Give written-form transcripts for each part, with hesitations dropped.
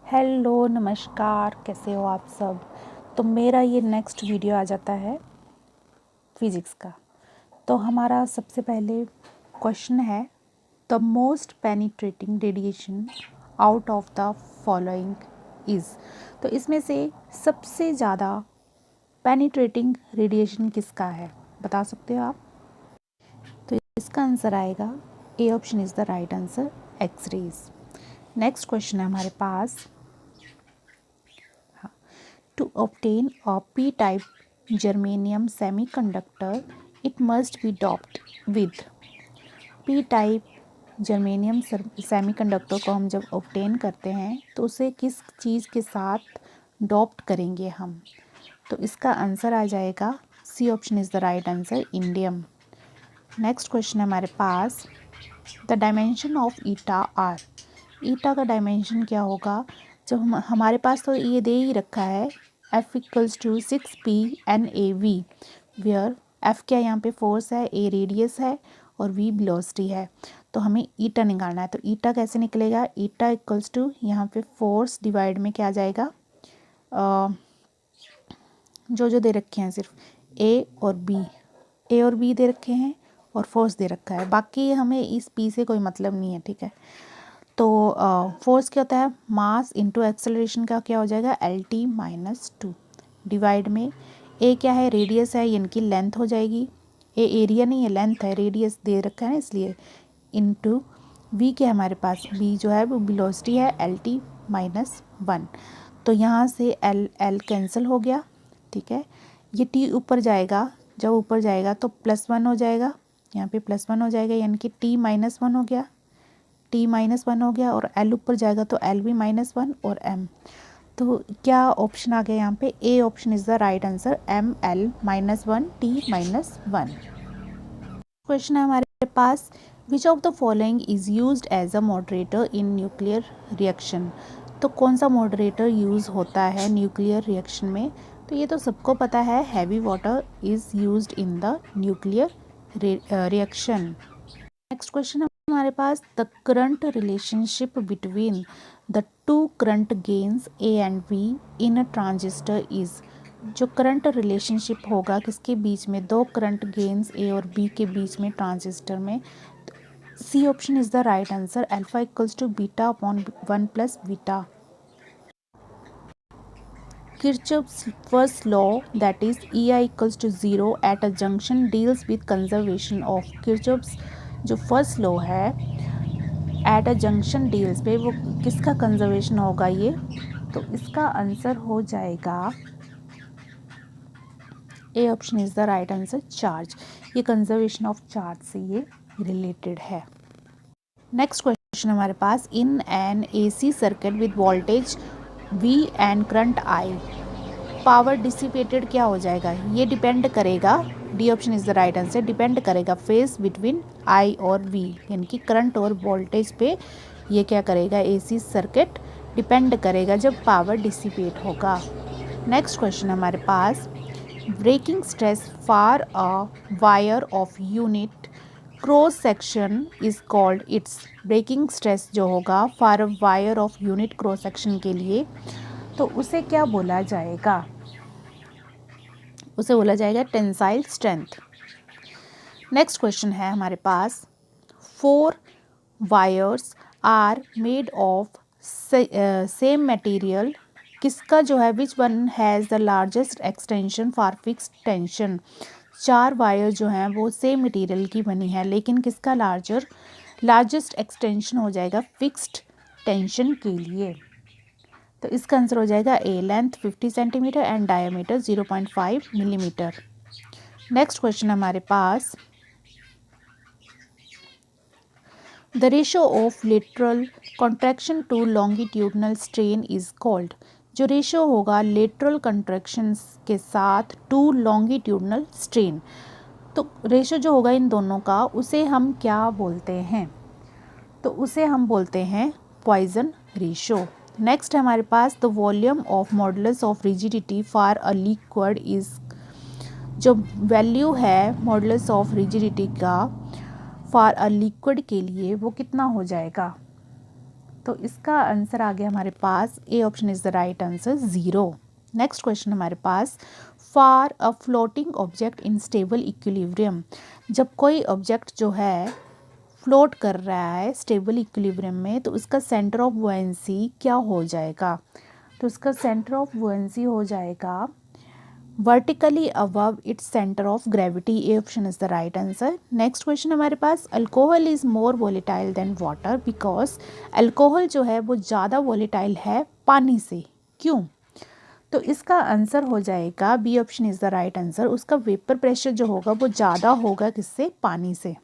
Hello नमस्कार, कैसे हो आप सब। तो मेरा ये नेक्स्ट वीडियो आ जाता है फिज़िक्स का। तो हमारा सबसे पहले क्वेश्चन है the most penetrating radiation out of the following is. तो इसमें से सबसे ज़्यादा पेनिट्रेटिंग रेडिएशन किसका है, बता सकते हो आप। तो इसका आंसर आएगा A option is the right answer, X rays. Next question है हमारे पास, to obtain a p-type germanium semiconductor it must be doped with p-type germanium semiconductor को हम जब ऑब्टेन करते हैं तो उसे किस चीज़ के साथ डॉप्ट करेंगे हम। तो इसका आंसर आ जाएगा C option is the right answer, indium. Next question है हमारे पास, the dimension of eta R. Eta का डायमेंशन क्या होगा। जब हमारे पास तो ये दे ही रखा है F equals to 6p/NaV, where F क्या यहाँ पे फोर्स है, A रेडियस है और V वेलोसिटी है। तो हमें ईटा निकालना है। तो ईटा कैसे निकलेगा, ईटा इक्वल्स टू यहाँ पे फोर्स डिवाइड में क्या आ जाएगा, जो दे रखे हैं सिर्फ A और B दे रखे हैं और फोर्स दे रखा है, बाकी हमें इस P से कोई मतलब नहीं है, ठीक है। तो फोर्स क्या होता है, मास इंटू एक्सेलरेशन का क्या हो जाएगा, LT-2 डिवाइड में ए क्या है, रेडियस है, यानी कि लेंथ हो जाएगी। ए एरिया नहीं है, लेंथ है, रेडियस दे रखा है ना इसलिए, इंटू वी क्या है हमारे पास, बी जो है वो वेलोसिटी है, LT-1। तो यहाँ से एल कैंसिल हो गया, ठीक है। ये टी ऊपर जाएगा, जब ऊपर जाएगा तो +1 हो जाएगा, यहाँ पे +1 हो जाएगा, यानी कि T-1 हो गया, T-1 हो गया, और L ऊपर जाएगा तो L भी -1 और M। तो क्या ऑप्शन आ गया यहाँ पे, A option is the right answer, ML-1 T-1। Question है हमारे पास, which of the following is used as a moderator in nuclear reaction. तो कौन सा मॉडरेटर यूज़ होता है न्यूक्लियर रिएक्शन में। तो ये तो सबको पता है, heavy water is used in the nuclear reaction. Next question है हमारे पास, the current relationship between the two current gains A and B in a transistor is. जो करंट रिलेशनशिप होगा किसके बीच में, दो करंट गेन्स ए और बी के बीच में ट्रांजिस्टर में। C option is the right answer, alpha equals to beta upon 1 plus beta. Kirchhoff's first law, that is EI equals to 0 at a junction, deals with conservation of Kirchhoff's जो first law है at a junction deals पे, वो किसका conservation होगा ये। तो इसका answer हो जाएगा A option is the right answer, charge. ये कंजर्वेशन ऑफ चार्ज से ये रिलेटेड है। नेक्स्ट क्वेश्चन हमारे पास, in an AC circuit with voltage V and current I, power dissipated क्या हो जाएगा, ये डिपेंड करेगा, D option is the right answer, depend करेगा फेज बिटवीन I और V, यानी कि करंट और वोल्टेज पे ये क्या करेगा, AC सर्किट डिपेंड करेगा जब पावर डिसिपेट होगा। नेक्स्ट क्वेश्चन हमारे पास, breaking stress for a wire of unit cross section is called its. Breaking stress जो होगा for a wire of unit cross section के लिए, तो उसे क्या बोला जाएगा, उसे बोला जाएगा टेंसाइल स्ट्रेंथ। नेक्स्ट क्वेश्चन है हमारे पास, 4 wires are made of same material, किसका जो है, which one has the largest extension for fixed tension. 4 wire जो हैं वो सेम मटेरियल की बनी है, लेकिन किसका लार्जेस्ट एक्सटेंशन हो जाएगा फिक्स्ड टेंशन के लिए। तो इसका आंसर हो जाएगा A, length 50 centimetre and diameter 0.5 millimetre. Next question हमारे पास, the ratio of lateral contraction to longitudinal strain is called. जो रेशो होगा लेटरल कॉन्ट्रैक्शन के साथ टू लॉन्गिट्यूडनल स्ट्रेन, तो रेशो जो होगा इन दोनों का, उसे हम क्या बोलते हैं, तो उसे हम बोलते हैं पॉइजन रेशो। नेक्स्ट है हमारे पास, the volume of modulus of rigidity for a liquid is. जो वैल्यू है मॉडुलस ऑफ रिजिडिटी का फॉर अ लिक्विड के लिए, वो कितना हो जाएगा, तो इसका आंसर आ गया हमारे पास, A option is the right answer 0। Next question हमारे पास, for a floating object in stable equilibrium, जब कोई ऑब्जेक्ट जो है फ्लोट कर रहा है स्टेबल इक्विलिब्रियम में, तो उसका सेंटर ऑफ बुओयेंसी क्या हो जाएगा? तो उसका सेंटर ऑफ बुओयेंसी हो जाएगा vertically above its centre of gravity. A option is the right answer. Next question हमारे पास, alcohol is more volatile than water because, alcohol जो है वो ज़्यादा वोलेटाइल है पानी से, क्यों? तो इसका आंसर हो जाएगा, B option is the right answer, उसका वेपर प्रेशर जो होगा वो ज़्यादा होगा किससे? पानी से।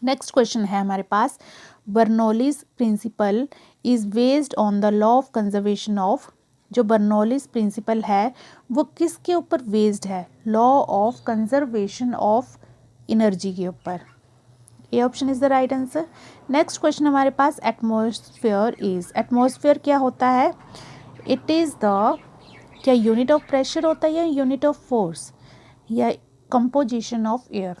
नेक्स्ट क्वेश्चन है हमारे पास, Bernoulli's principle is based on the law of conservation of, जो बर्नौलीज प्रिंसिपल है वो किसके ऊपर बेस्ड है? Law of conservation of energy के ऊपर। A option is the right answer. Next question हमारे पास, एटमॉस्फेयर इज, एटमॉस्फेयर क्या होता है? इट इज़ द, क्या यूनिट ऑफ प्रेशर होता है या यूनिट ऑफ फोर्स या कंपोजिशन ऑफ एयर?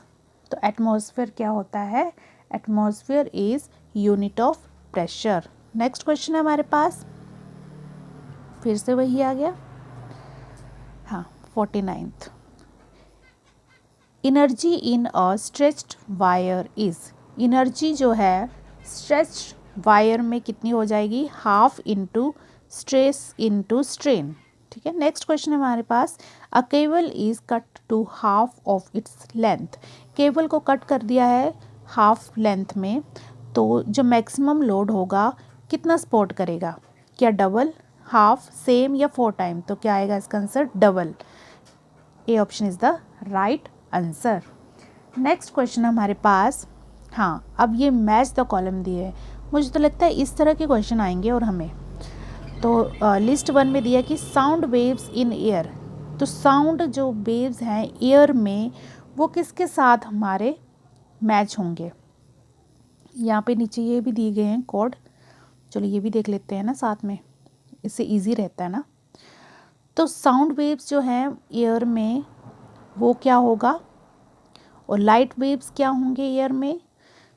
तो एटमॉस्फेयर क्या होता है? Atmosphere is unit of pressure. Next question है हमारे पास, फिर से वही आ गया, हाँ 49th, energy in a stretched wire is, energy जो है स्ट्रेच्ड वायर में कितनी हो जाएगी? Half into stress into strain. ठीक है। नेक्स्ट क्वेश्चन है हमारे पास, a cable is cut to half of its length, cable को कट कर दिया है हाफ लेंथ में, तो जो मैक्सिमम लोड होगा कितना सपोर्ट करेगा? क्या डबल, हाफ, सेम या 4 टाइम? तो क्या आएगा इसका answer? Double. A option is the right answer. Next question हमारे पास, हाँ अब ये मैच द कॉलम दिए है, मुझे तो लगता है इस तरह के क्वेश्चन आएंगे और हमें, तो लिस्ट 1 में दिया कि साउंड वेव्स इन एयर, तो साउंड जो वेव्स हैं एयर में वो किसके साथ हमारे मैच होंगे? यहाँ पे नीचे ये भी दिए गए हैं कोड, चलो ये भी देख लेते हैं ना साथ में, इससे इजी रहता है ना। तो साउंड वेव्स जो हैं एयर में वो क्या होगा, और लाइट वेव्स क्या होंगे एयर में?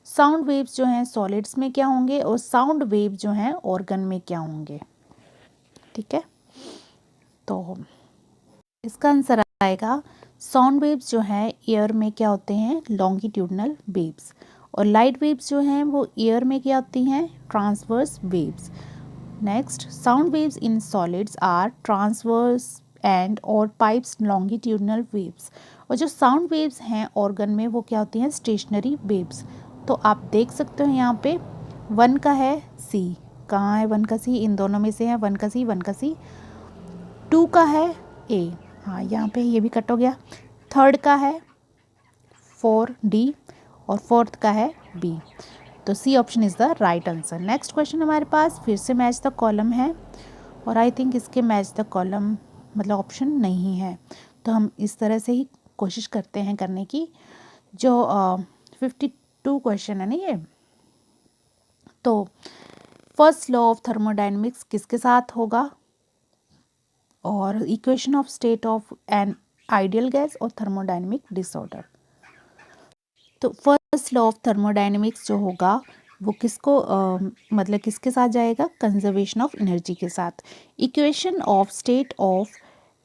साउंड वेव्स जो हैं सॉलिड्स में क्या होंगे, और साउंड वेव जो हैं ऑर्गन में क्या होंगे? ठीक है, तो इसका आंसर आएगा, साउंड वेव्स जो हैं एयर में क्या होते हैं? लॉन्गिट्यूडनल वेव्स, और लाइट वेव्स जो हैं वो एयर में क्या होती हैं? Transverse waves. Next, sound waves in solids are transverse and और पाइप्स लॉन्गिट्यूडनल वेव्स, और जो साउंड वेव्स हैं ऑर्गन में वो क्या होती हैं? Stationery waves. तो आप देख सकते हो यहाँ पे 1 का है सी, कहाँ है 1 का सी? इन दोनों में से है 1 का सी, 1 का सी। 2 का है ए, हाँ यहाँ पे ये भी कट हो गया। 3rd का है 4D और 4th का है बी, तो C option is the right answer. Next question हमारे पास फिर से मैच द कॉलम है, और आई थिंक इसके मैच द कॉलम मतलब ऑप्शन नहीं है, तो हम इस तरह से ही कोशिश करते हैं करने की। जो 52 क्वेश्चन है ना ये, तो फर्स्ट लॉ ऑफ थर्मोडायनेमिक्स किसके साथ होगा, और equation of state of an ideal gas और थर्मोडायनेमिक डिसऑर्डर। तो फर्स्ट लॉ ऑफ थर्मोडायनेमिक्स जो होगा वो किसको मतलब किसके साथ जाएगा? कंजर्वेशन ऑफ एनर्जी के साथ। Equation of state of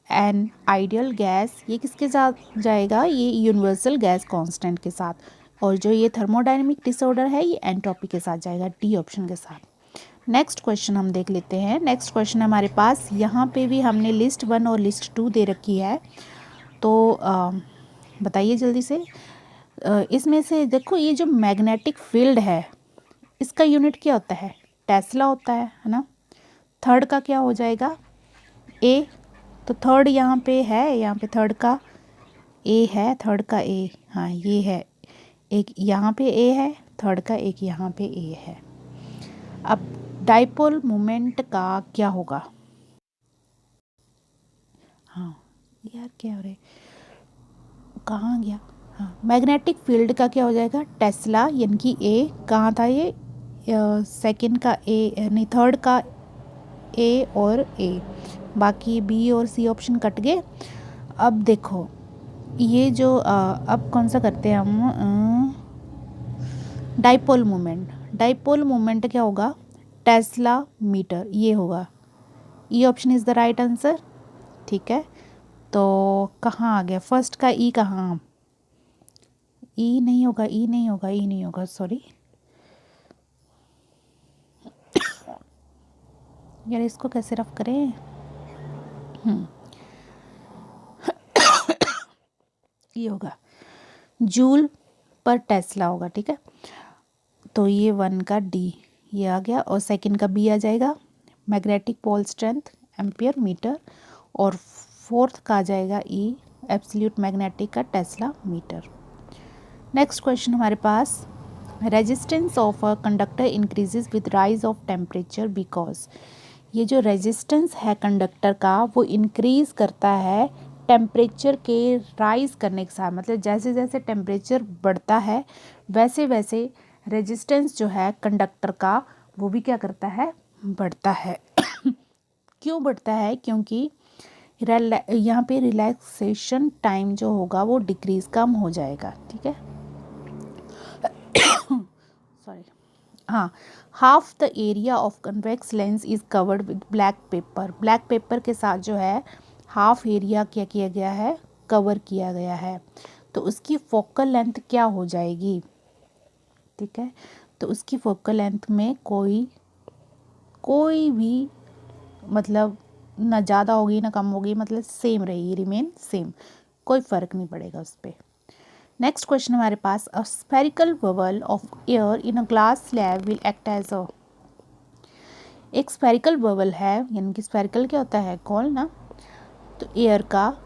an ideal gas ये किसके साथ जाएगा? ये यूनिवर्सल गैस कांस्टेंट के साथ। और जो ये थर्मोडायनेमिक डिसऑर्डर है ये एंट्रोपी के साथ जाएगा, डी ऑप्शन के साथ। नेक्स्ट क्वेश्चन हम देख लेते हैं। नेक्स्ट क्वेश्चन हमारे पास, यहाँ पे भी हमने लिस्ट 1 और लिस्ट 2 दे रखी है, तो बताइए जल्दी से। इसमें से देखो ये जो मैग्नेटिक फील्ड है इसका यूनिट क्या होता है? टेस्ला होता है ना। 3rd का क्या हो जाएगा? ए, तो 3rd यहाँ पे है, यहाँ पे 3rd का ए है, 3rd का ए, हाँ ये है, एक यहाँ पे ए है, 3rd का एक यहाँ पे ए है। अब डाइपोल मोमेंट का क्या होगा? हाँ यार क्या हो रहा है, कहाँ गया? हाँ, मैग्नेटिक फील्ड का क्या हो जाएगा? टेस्ला, यानी कि ए कहाँ था ये? 2nd का ए नहीं 3rd का ए और ए, बाकी बी और सी ऑप्शन कट गए। अब देखो ये जो अब कौन सा करते हैं हम? Dipole moment. डाइपोल मोमेंट क्या होगा? टेस्ला मीटर, ये होगा। E option is the right answer. ठीक है, तो कहाँ आ गया फर्स्ट का ई, कहाँ? ई नहीं होगा, ई नहीं होगा, ई नहीं होगा, सॉरी यार, इसको कैसे रफ करें? ये होगा जूल पर टेस्ला होगा। ठीक है, तो ये 1 का डी ये आ गया, और सेकंड का बी आ जाएगा magnetic pole strength ampere metre, और फोर्थ का आ जाएगा ई एब्सोल्यूट मैग्नेटिक का टेस्ला मीटर। नेक्स्ट क्वेश्चन हमारे पास, resistance of a conductor increases with rise of temperature because, ये जो रेजिस्टेंस है कंडक्टर का वो इंक्रीज करता है टेम्परेचर के राइज करने के साथ, मतलब जैसे जैसे टेम्परेचर बढ़ता है वैसे वैसे रेजिस्टेंस जो है कंडक्टर का वो भी क्या करता है, बढ़ता है। क्यों बढ़ता है? क्योंकि यहाँ पे रिलैक्सेशन टाइम जो होगा वो डिक्रीज कम हो जाएगा। ठीक है, सॉरी, हाँ, half the area of convex lens is covered with black pepper, black pepper के साथ जो है हाफ एरिया क्या किया गया है, कवर किया गया है, तो उसकी फोकल लेंथ क्या हो जाएगी? ठीक है, तो उसकी फोकल लेंथ में कोई भी मतलब ना ज़्यादा होगी ना कम होगी, मतलब सेम रहेगी, रिमेन सेम, कोई फ़र्क नहीं पड़ेगा उस पर। नेक्स्ट क्वेश्चन हमारे पास, a spherical bubble of air in a glass slab will act as a, एक स्फेरिकल बबल है, यानी कि स्फेरिकल क्या होता है, गोल ना, तो एयर का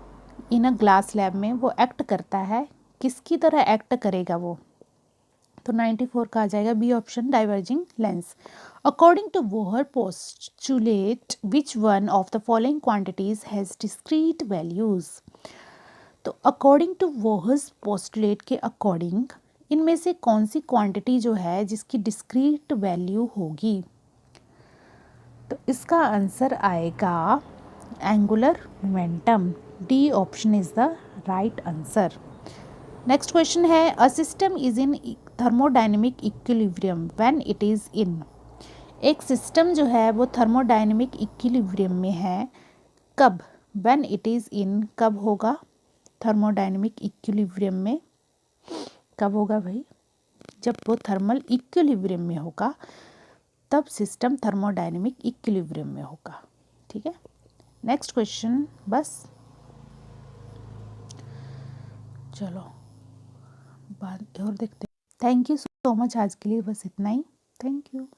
इन अ ग्लास स्लैब में वो एक्ट करता है, किसकी तरह एक्ट करेगा वो? तो 94 का आ जाएगा B option, diverging lens. According to Bohr postulate which one of the following quantities has discrete values, तो अकॉर्डिंग टू वोहर्स पोस्टुलेट के अकॉर्डिंग इनमें से कौन सी क्वांटिटी जो है जिसकी डिस्क्रीट वैल्यू होगी? तो इसका आंसर आएगा angular momentum, D option is the right answer. Next question है, a system is in thermodynamic equilibrium when it is in, एक सिस्टम जो है वो थर्मोडायनेमिक इक्विलिब्रियम में है, कब? व्हेन इट इज इन, कब होगा थर्मोडायनेमिक इक्विलिब्रियम में? कब होगा भाई? जब वो थर्मल इक्विलिब्रियम में होगा, तब सिस्टम थर्मोडायनेमिक इक्विलिब्रियम में होगा। ठीक है, नेक्स्ट क्वेश्चन, बस चलो बाद और देखते हैं। थैंक यू सो मच, आज के लिए बस इतना ही, थैंक यू।